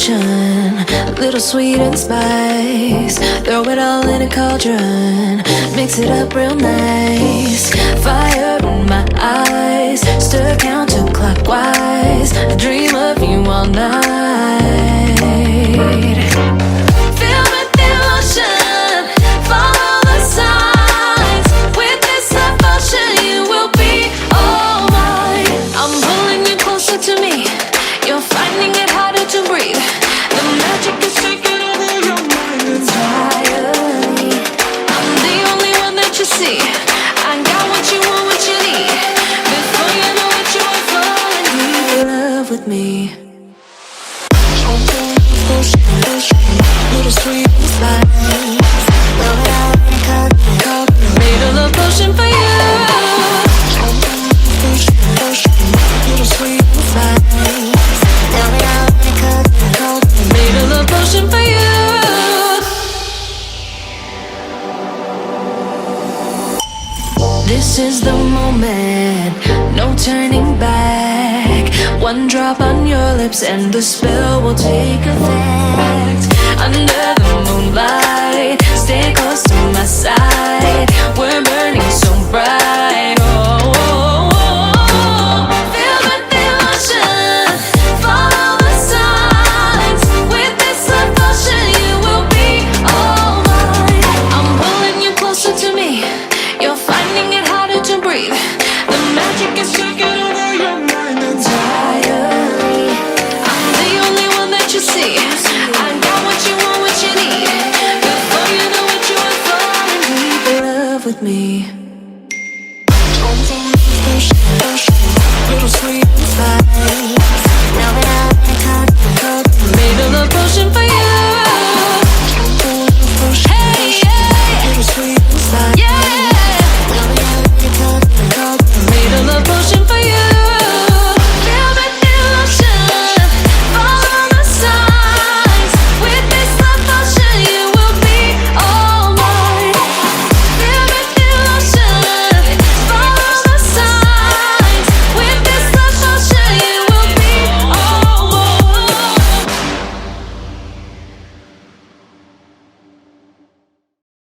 devotion, a little sweet and spice. Throw it all in a cauldron, mix it up real nice. Fire in my eyes, stir counterclockwise. I dream of you all night. Feel with devotion, follow the signs. With this devotion, you will be all mine. I'm pulling you closer to me. You're finding it harder to breathe. The magic is taking over your mind entirely. I'm the only one that you see. I got what you want, what you need. Before you know it, you are falling deep in love with me. Little sweet spice. Made a love potion for you. Little sweet spice. Made a love potion for you. This is the moment, no turning back. One drop on your lips and the spell will take effect. Under the moonlight, stay close to my side. We're burning so bright. Oh, oh, oh, oh. Feel the devotion, follow the signs. With this devotion, you will be all mine. I'm pulling you closer to me. You're finding it harder to breathe. The magic is taking over your mind entirely. I'm the only one that you see. I got what you want, what you need. Before you know it, you are falling deep in love with me.